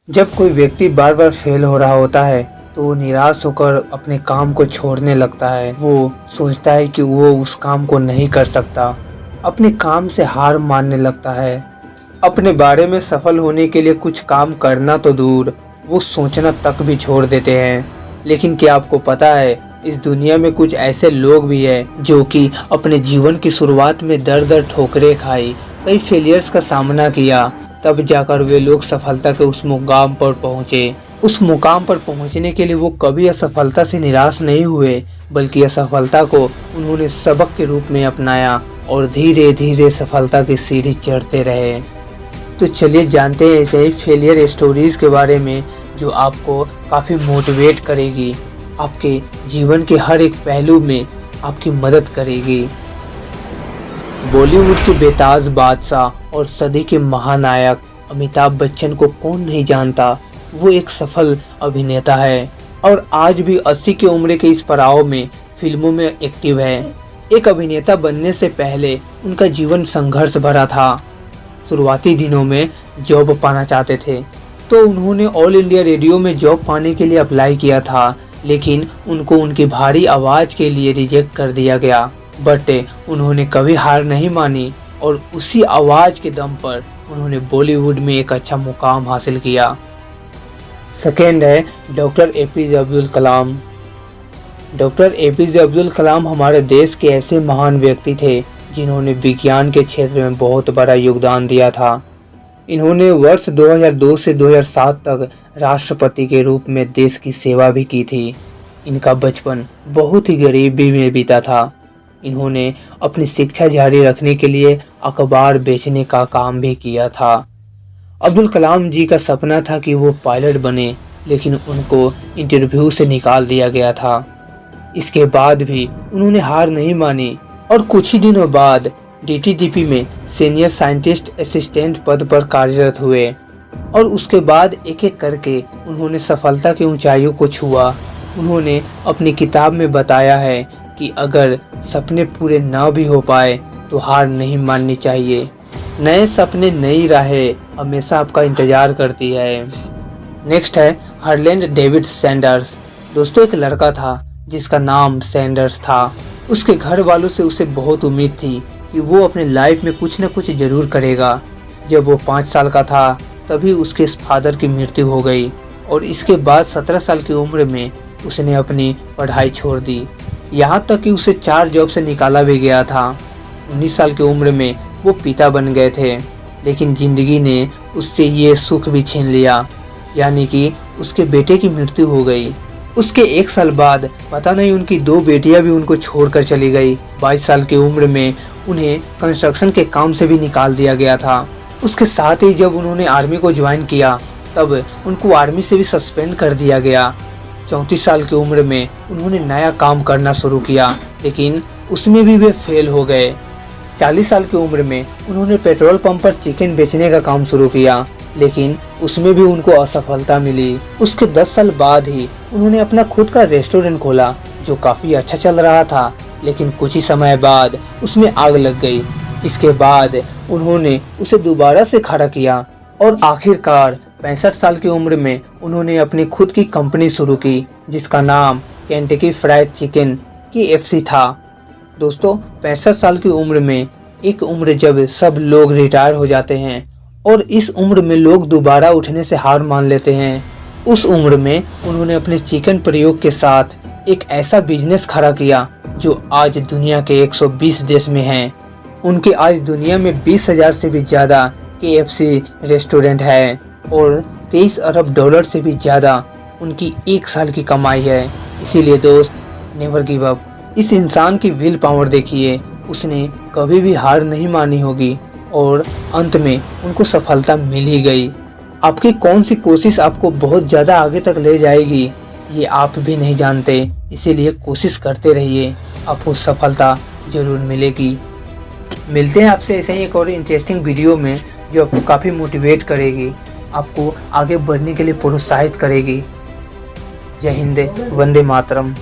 जब कोई व्यक्ति बार बार फेल हो रहा होता है तो वो निराश होकर अपने काम को छोड़ने लगता है। वो सोचता है कि वो उस काम को नहीं कर सकता, अपने काम से हार मानने लगता है। अपने बारे में सफल होने के लिए कुछ काम करना तो दूर, वो सोचना तक भी छोड़ देते हैं। लेकिन क्या आपको पता है, इस दुनिया में कुछ ऐसे लोग भी हैं जो कि अपने जीवन की शुरुआत में दर दर ठोकरें खाई, कई फेलियर्स का सामना किया, तब जाकर वे लोग सफलता के उस मुकाम पर पहुँचे। उस मुकाम पर पहुँचने के लिए वो कभी असफलता से निराश नहीं हुए, बल्कि असफलता को उन्होंने सबक के रूप में अपनाया और धीरे धीरे सफलता की सीढ़ी चढ़ते रहे। तो चलिए जानते हैं ऐसे ही फेलियर स्टोरीज के बारे में जो आपको काफ़ी मोटिवेट करेगी, आपके जीवन के हर एक पहलू में आपकी मदद करेगी। बॉलीवुड के बेताज बादशाह और सदी के महानायक अमिताभ बच्चन को कौन नहीं जानता। वो एक सफल अभिनेता है और आज भी 80 की उम्र के इस पड़ाव में फिल्मों में एक्टिव है। एक अभिनेता बनने से पहले उनका जीवन संघर्ष भरा था। शुरुआती दिनों में जॉब पाना चाहते थे तो उन्होंने ऑल इंडिया रेडियो में जॉब पाने के लिए अप्लाई किया था, लेकिन उनको उनकी भारी आवाज़ के लिए रिजेक्ट कर दिया गया। बट उन्होंने कभी हार नहीं मानी और उसी आवाज़ के दम पर उन्होंने बॉलीवुड में एक अच्छा मुकाम हासिल किया। सेकेंड है doctor APJ Abdul Kalam. Doctor APJ Abdul Kalam हमारे देश के ऐसे महान व्यक्ति थे जिन्होंने विज्ञान के क्षेत्र में बहुत बड़ा योगदान दिया था। इन्होंने वर्ष 2002 से 2007 तक राष्ट्रपति के रूप में देश की सेवा भी की थी। इनका बचपन बहुत ही गरीबी में बीता था। इन्होंने अपनी शिक्षा जारी रखने के लिए अखबार बेचने का काम भी किया था। अब्दुल कलाम जी का सपना था कि वो पायलट बने, लेकिन उनको इंटरव्यू से निकाल दिया गया था। इसके बाद भी उन्होंने हार नहीं मानी और कुछ ही दिनों बाद डीटीडीपी में सीनियर साइंटिस्ट असिस्टेंट पद पर कार्यरत हुए और उसके बाद एक एक करके उन्होंने सफलता की ऊंचाइयों को छुआ। उन्होंने अपनी किताब में बताया है कि अगर सपने पूरे ना भी हो पाए तो हार नहीं माननी चाहिए। नए सपने, नई राहें हमेशा आपका इंतजार करती है। नेक्स्ट है हार्लैंड डेविड सैंडर्स। दोस्तों, एक लड़का था जिसका नाम सैंडर्स था। उसके घर वालों से उसे बहुत उम्मीद थी कि वो अपने लाइफ में कुछ न कुछ जरूर करेगा। जब वो 5 साल का था तभी उसके फादर की मृत्यु हो गई और इसके बाद 17 साल की उम्र में उसने अपनी पढ़ाई छोड़ दी। यहाँ तक कि उसे 4 जॉब से निकाला भी गया था। 19 साल की उम्र में वो पिता बन गए थे, लेकिन ज़िंदगी ने उससे ये सुख भी छीन लिया, यानी कि उसके बेटे की मृत्यु हो गई। उसके 1 साल बाद पता नहीं उनकी 2 बेटियां भी उनको छोड़कर चली गई। 22 साल की उम्र में उन्हें कंस्ट्रक्शन के काम से भी निकाल दिया गया था। उसके साथ ही जब उन्होंने आर्मी को ज्वाइन किया तब उनको आर्मी से भी सस्पेंड कर दिया गया। 34 साल की उम्र में उन्होंने नया काम करना शुरू किया, लेकिन उसमें भी वे फेल हो गए। 40 साल की उम्र में उन्होंने पेट्रोल पंप पर चिकन बेचने का काम शुरू किया, लेकिन उसमें भी उनको असफलता मिली। उसके 10 साल बाद ही उन्होंने अपना खुद का रेस्टोरेंट खोला जो काफ़ी अच्छा चल रहा था, लेकिन कुछ ही समय बाद उसमें आग लग गई। इसके बाद उन्होंने उसे दोबारा से खड़ा किया और आखिरकार 65 साल की उम्र में उन्होंने अपनी खुद की कंपनी शुरू की जिसका नाम केंटकी फ्राइड चिकन KFC था। दोस्तों, 65 साल की उम्र में एक उम्र जब सब लोग रिटायर हो जाते हैं और इस उम्र में लोग दोबारा उठने से हार मान लेते हैं। उस उम्र में उन्होंने अपने चिकन प्रयोग के साथ एक ऐसा बिजनेस खड़ा किया जो आज दुनिया के 120 देश में है। उनके आज दुनिया में 20,000 से भी ज़्यादा KFC रेस्टोरेंट है और 23 अरब डॉलर से भी ज़्यादा उनकी 1 साल की कमाई है। इसीलिए दोस्त, नेवर गिव अप। इस इंसान की विल पावर देखिए, उसने कभी भी हार नहीं मानी होगी और अंत में उनको सफलता मिल ही गई। आपकी कौन सी कोशिश आपको बहुत ज़्यादा आगे तक ले जाएगी ये आप भी नहीं जानते, इसीलिए कोशिश करते रहिए, आपको सफलता ज़रूर मिलेगी। मिलते हैं आपसे ऐसे ही एक और इंटरेस्टिंग वीडियो में जो आपको काफ़ी मोटिवेट करेगी, आपको आगे बढ़ने के लिए प्रोत्साहित करेगी। जय हिंद, वंदे मातरम।